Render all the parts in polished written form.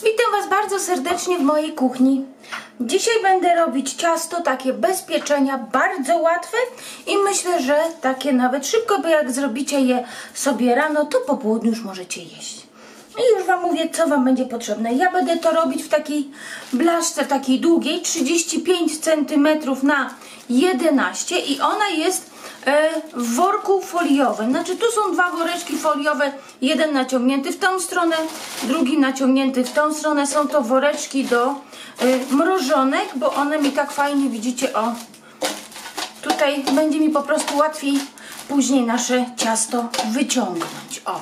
Witam Was bardzo serdecznie w mojej kuchni. Dzisiaj będę robić ciasto takie bez pieczenia, bardzo łatwe i myślę, że takie nawet szybko, bo jak zrobicie je sobie rano, to po południu już możecie jeść. I już Wam mówię, co Wam będzie potrzebne. Ja będę to robić w takiej blaszce, takiej długiej, 35 cm na 11 i ona jest w worku foliowym. Znaczy tu są dwa woreczki foliowe, jeden naciągnięty w tą stronę, drugi naciągnięty w tą stronę. Są to woreczki do mrożonek, bo one mi tak fajnie, widzicie, o, tutaj będzie mi po prostu łatwiej później nasze ciasto wyciągnąć. O,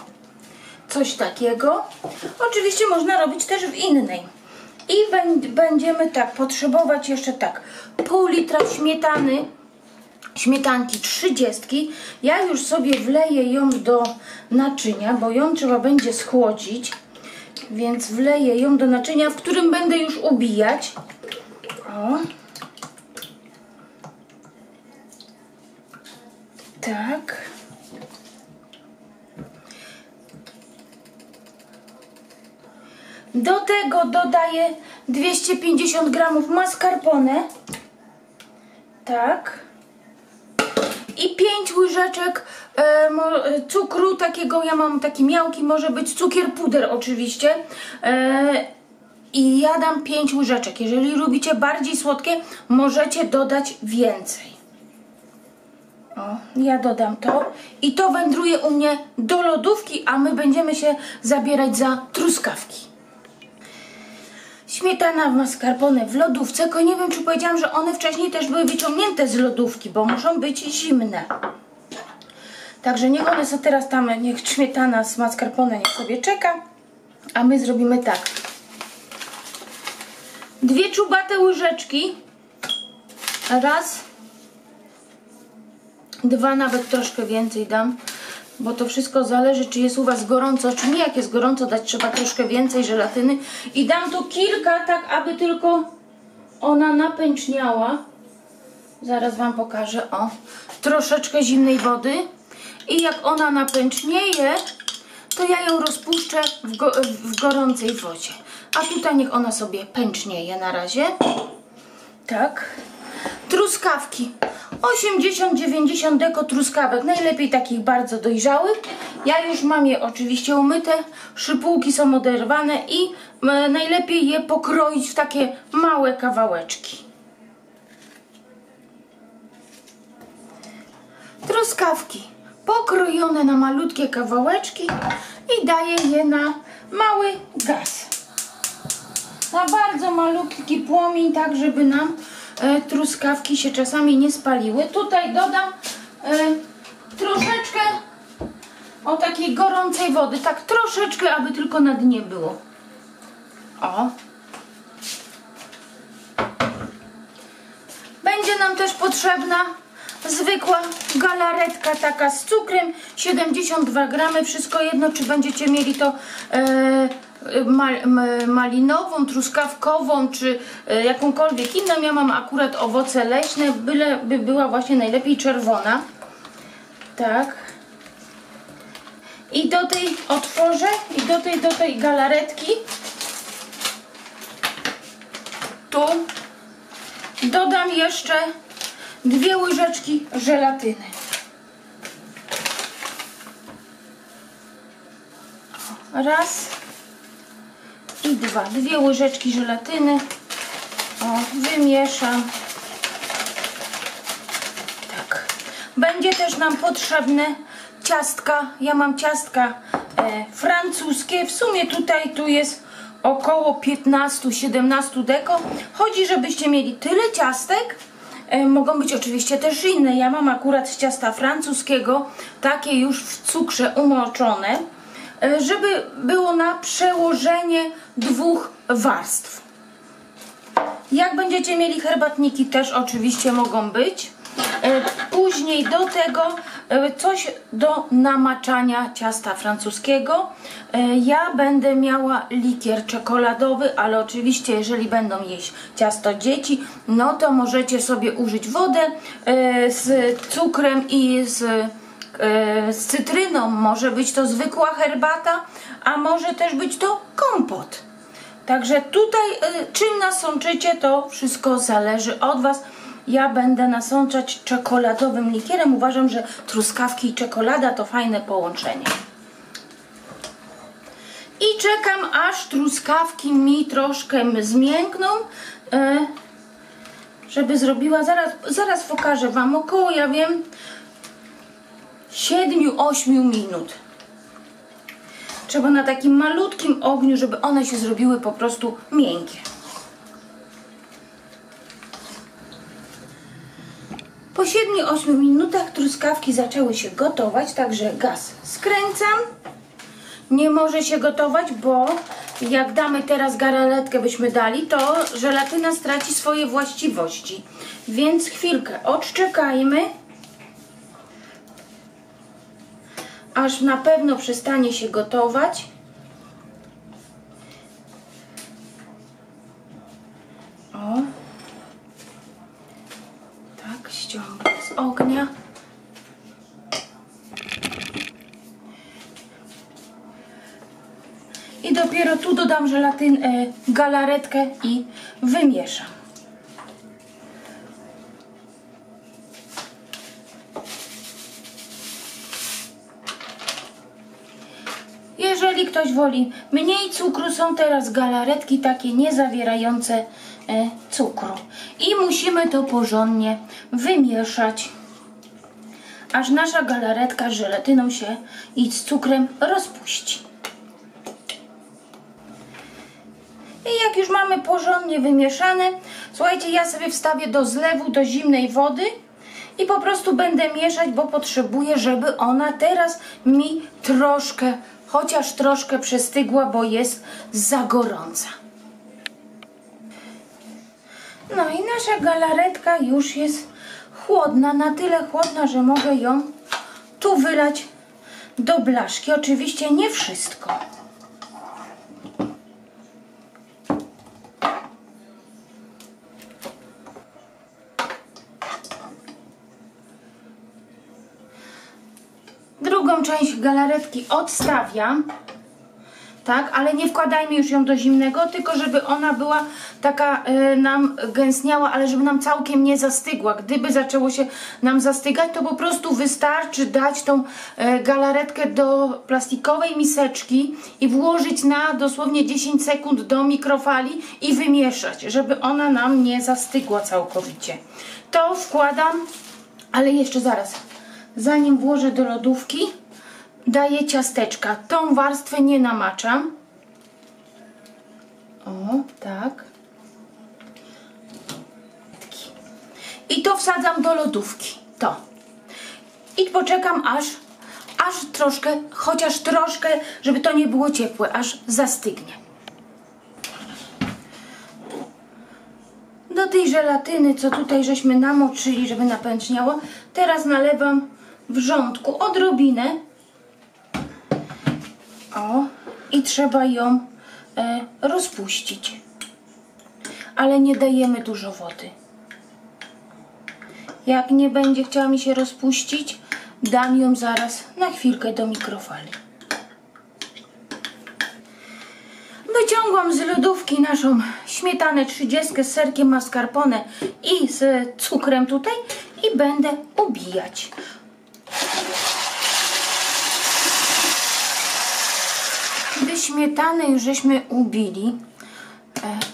coś takiego. Oczywiście można robić też w innej. I będziemy tak potrzebować jeszcze tak pół litra śmietanki 30. Ja już sobie wleję ją do naczynia, bo ją trzeba będzie schłodzić, więc wleję ją do naczynia, w którym będę już ubijać. O. Tak. Do tego dodaję 250 g mascarpone. Tak. I 5 łyżeczek cukru takiego, ja mam taki miałki, może być cukier puder oczywiście. I ja dam 5 łyżeczek. Jeżeli lubicie bardziej słodkie, możecie dodać więcej. O, ja dodam to. I to wędruje u mnie do lodówki, a my będziemy się zabierać za truskawki. Śmietana w mascarpone w lodówce, tylko nie wiem, czy powiedziałam, że one wcześniej też były wyciągnięte z lodówki, bo muszą być zimne. Także niech one sobie teraz tam, niech śmietana z mascarpone niech sobie czeka, a my zrobimy tak. 2 czubate łyżeczki, raz, 2, nawet troszkę więcej dam, bo to wszystko zależy, czy jest u Was gorąco, czy nie. Jak jest gorąco, dać trzeba troszkę więcej żelatyny. I dam tu kilka, tak aby tylko ona napęczniała. Zaraz Wam pokażę. O, troszeczkę zimnej wody. I jak ona napęcznieje, to ja ją rozpuszczę w gorącej wodzie. A tutaj niech ona sobie pęcznieje na razie. Tak. Truskawki. 80-90 deko truskawek, najlepiej takich bardzo dojrzałych. Ja już mam je oczywiście umyte, szypułki są oderwane i najlepiej je pokroić w takie małe kawałeczki. Truskawki pokrojone na malutkie kawałeczki i daję je na mały gaz. Na bardzo malutki płomień, tak żeby nam truskawki się czasami nie spaliły. Tutaj dodam troszeczkę o takiej gorącej wody, tak troszeczkę, aby tylko na dnie było. O. Będzie nam też potrzebna zwykła galaretka taka z cukrem, 72 g, wszystko jedno, czy będziecie mieli to malinową, truskawkową, czy jakąkolwiek inną. Ja mam akurat owoce leśne, byleby była właśnie najlepiej czerwona. Tak. I do tej otworzę, i do tej galaretki tu dodam jeszcze 2 łyżeczki żelatyny. Raz i 2. 2 łyżeczki żelatyny. O, wymieszam. Tak. Będzie też nam potrzebne ciastka. Ja mam ciastka francuskie. W sumie tu jest około 15-17 deko. Chodzi, żebyście mieli tyle ciastek. Mogą być oczywiście też inne. Ja mam akurat z ciasta francuskiego takie już w cukrze umoczone, żeby było na przełożenie 2 warstw. Jak będziecie mieli herbatniki, też oczywiście mogą być. Później do tego coś do namaczania ciasta francuskiego. Ja będę miała likier czekoladowy, ale oczywiście jeżeli będą jeść ciasto dzieci, no to możecie sobie użyć wodę z cukrem i z cytryną. Może być to zwykła herbata, a może też być to kompot. Także tutaj czym nasączycie, to wszystko zależy od Was. Ja będę nasączać czekoladowym likierem. Uważam, że truskawki i czekolada to fajne połączenie. I czekam, aż truskawki mi troszkę zmiękną, żeby zrobiła, zaraz pokażę Wam, około, ja wiem, 7-8 minut. Trzeba na takim malutkim ogniu, żeby one się zrobiły po prostu miękkie. Po 7-8 minutach truskawki zaczęły się gotować, także gaz skręcam. Nie może się gotować, bo jak damy teraz galaretkę, byśmy dali, to żelatyna straci swoje właściwości. Więc chwilkę odczekajmy, aż na pewno przestanie się gotować. O, tak, ściągnę z ognia. I dopiero tu dodam galaretkę i wymieszam. Jeżeli ktoś woli mniej cukru, są teraz galaretki takie niezawierające cukru. I musimy to porządnie wymieszać, aż nasza galaretka z żelatyną się i z cukrem rozpuści. I jak już mamy porządnie wymieszane, słuchajcie, ja sobie wstawię do zlewu, do zimnej wody i po prostu będę mieszać, bo potrzebuję, żeby ona teraz mi troszkę, chociaż troszkę przestygła, bo jest za gorąca. No i nasza galaretka już jest chłodna, na tyle chłodna, że mogę ją tu wylać do blaszki. Oczywiście nie wszystko. Drugą część galaretki odstawiam, tak, ale nie wkładajmy już ją do zimnego, tylko żeby ona była taka nam gęstniała, ale żeby nam całkiem nie zastygła. Gdyby zaczęło się nam zastygać, to po prostu wystarczy dać tą galaretkę do plastikowej miseczki i włożyć na dosłownie 10 sekund do mikrofali i wymieszać, żeby ona nam nie zastygła całkowicie. To wkładam, ale jeszcze zaraz. Zanim włożę do lodówki, daję ciasteczka. Tą warstwę nie namaczam. O, tak. I to wsadzam do lodówki. To. I poczekam aż troszkę, chociaż troszkę, żeby to nie było ciepłe, aż zastygnie. Do tej żelatyny, co tutaj żeśmy namoczyli, żeby napęczniało, teraz nalewam wrzątku odrobinę. O, i trzeba ją rozpuścić. Ale nie dajemy dużo wody. Jak nie będzie chciała mi się rozpuścić, dam ją zaraz na chwilkę do mikrofali. Wyciągłam z lodówki naszą śmietanę 30 z serkiem mascarpone i z cukrem tutaj i będę ubijać. Gdy śmietanę już żeśmy ubili,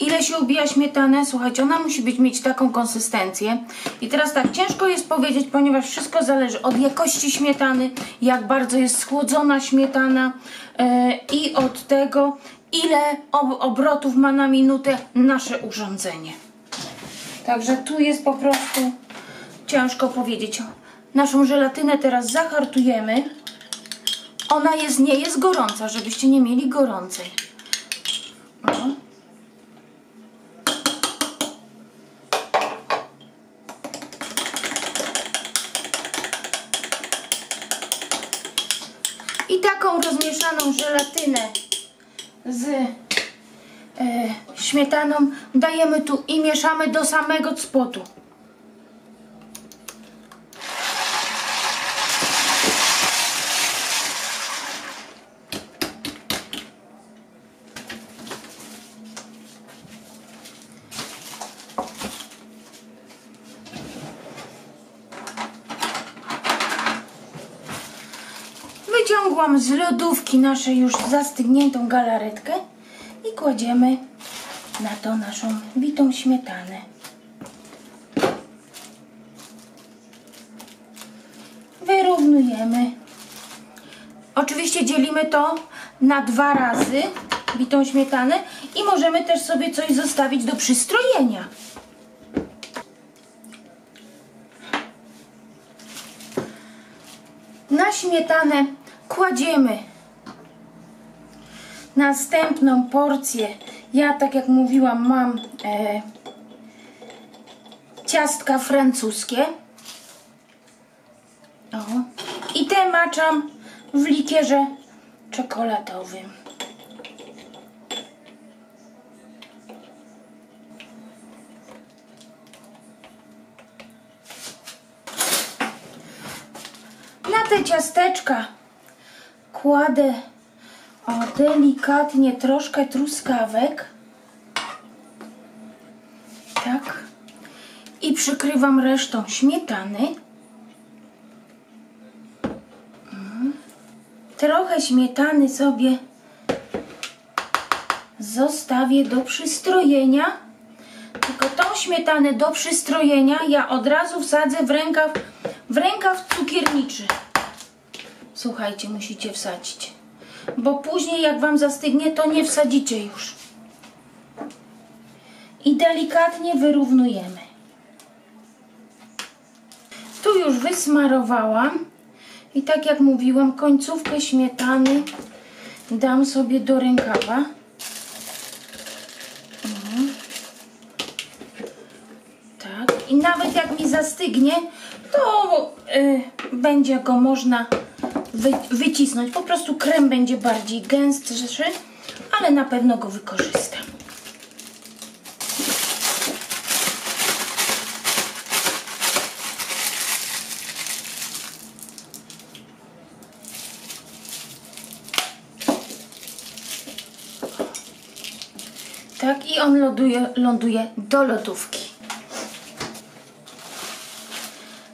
ile się ubija śmietanę? Słuchajcie, ona musi mieć taką konsystencję. I teraz tak, ciężko jest powiedzieć, ponieważ wszystko zależy od jakości śmietany, jak bardzo jest schłodzona śmietana i od tego, ile obrotów ma na minutę nasze urządzenie. Także tu jest po prostu ciężko powiedzieć. Naszą żelatynę teraz zahartujemy. Ona nie jest gorąca, żebyście nie mieli gorącej. O. I taką rozmieszaną żelatynę z śmietaną dajemy tu i mieszamy do samego spodu. Wyciągłam z lodówki naszą już zastygniętą galaretkę i kładziemy na to naszą bitą śmietanę. Wyrównujemy. Oczywiście dzielimy to na 2 razy bitą śmietanę i możemy też sobie coś zostawić do przystrojenia. Na śmietanę kładziemy następną porcję. Ja, tak jak mówiłam, mam ciastka francuskie. O. I te maczam w likierze czekoladowym. Na te ciasteczka kładę delikatnie troszkę truskawek. Tak. I przykrywam resztą śmietany. Trochę śmietany sobie zostawię do przystrojenia. Tylko tą śmietanę do przystrojenia ja od razu wsadzę w rękaw cukierniczy. Słuchajcie, musicie wsadzić. Bo później jak wam zastygnie, to nie wsadzicie już. I delikatnie wyrównujemy. Tu już wysmarowałam. I tak jak mówiłam, końcówkę śmietany dam sobie do rękawa. Tak. I nawet jak mi zastygnie, to będzie go można wycisnąć. Po prostu krem będzie bardziej gęstszy, ale na pewno go wykorzystam. Tak, i on ląduje do lodówki.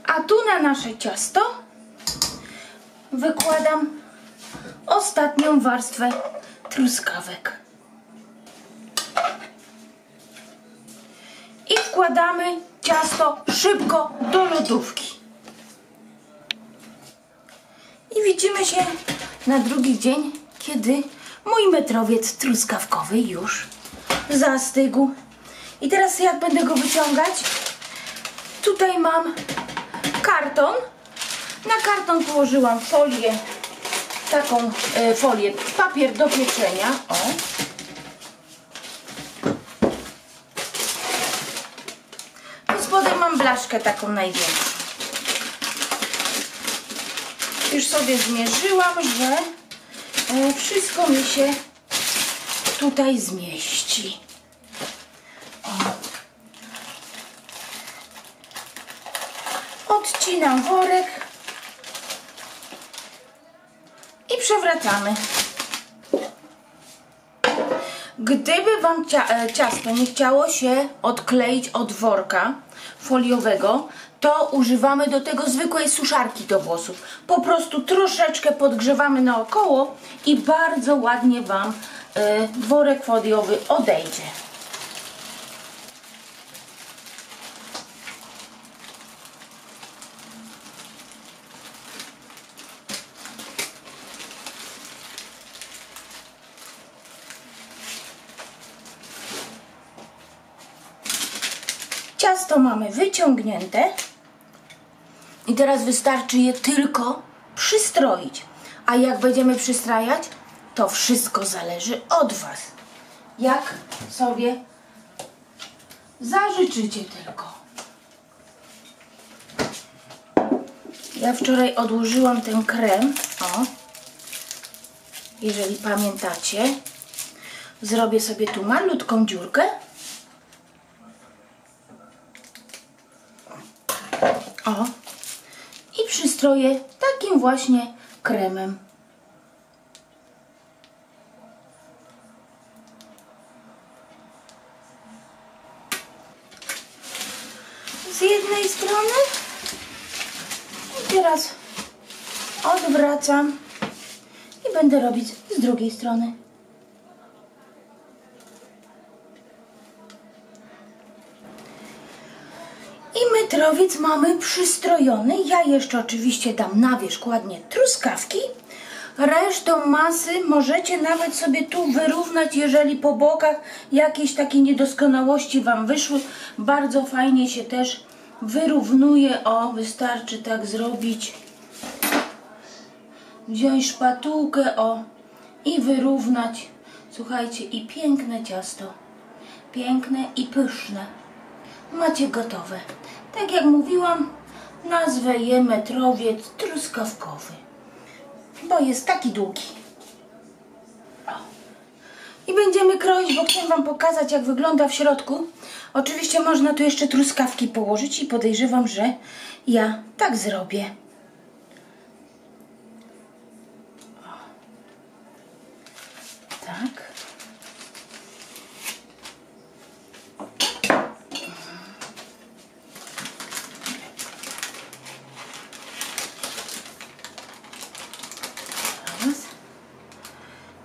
A tu na nasze ciasto wykładam ostatnią warstwę truskawek. I wkładamy ciasto szybko do lodówki. I widzimy się na drugi dzień, kiedy mój metrowiec truskawkowy już zastygł. I teraz jak będę go wyciągać? Tutaj mam karton. Na karton położyłam folię, taką folię, papier do pieczenia. O. Pod spodem mam blaszkę taką największą. Już sobie zmierzyłam, że wszystko mi się tutaj zmieści. O. Odcinam worek i przewracamy. Gdyby wam ciasto nie chciało się odkleić od worka foliowego, to używamy do tego zwykłej suszarki do włosów. Po prostu troszeczkę podgrzewamy naokoło i bardzo ładnie wam worek foliowy odejdzie. Ciasto mamy wyciągnięte i teraz wystarczy je tylko przystroić. A jak będziemy przystrajać, to wszystko zależy od was. Jak sobie zażyczycie tylko. Ja wczoraj odłożyłam ten krem. O, jeżeli pamiętacie, zrobię sobie tu malutką dziurkę. O, i przystroję takim właśnie kremem. Z jednej strony i teraz odwracam będę robić z drugiej strony. I metrowiec mamy przystrojony. Ja jeszcze oczywiście dam na wierzch ładnie truskawki. Resztą masy możecie nawet sobie tu wyrównać, jeżeli po bokach jakieś takie niedoskonałości Wam wyszły. Bardzo fajnie się też wyrównuje. O, wystarczy tak zrobić. Wziąć szpatułkę, o, i wyrównać. Słuchajcie, i piękne ciasto. Piękne i pyszne. Macie gotowe. Tak jak mówiłam, nazwę je metrowiec truskawkowy, bo jest taki długi. O. I będziemy kroić, bo chciałam Wam pokazać, jak wygląda w środku. Oczywiście można tu jeszcze truskawki położyć i podejrzewam, że ja tak zrobię. O. Tak.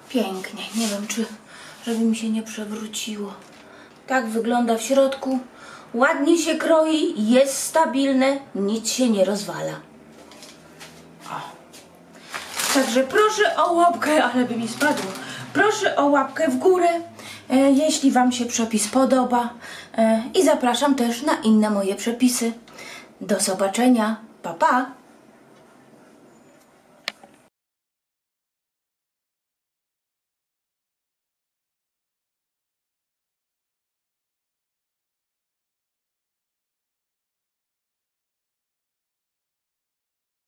Pięknie. Nie wiem, żeby mi się nie przewróciło. Tak wygląda w środku. Ładnie się kroi, jest stabilne, nic się nie rozwala. O. Także proszę o łapkę, ale by mi spadło. Proszę o łapkę w górę, jeśli Wam się przepis podoba. I zapraszam też na inne moje przepisy. Do zobaczenia. Pa, pa!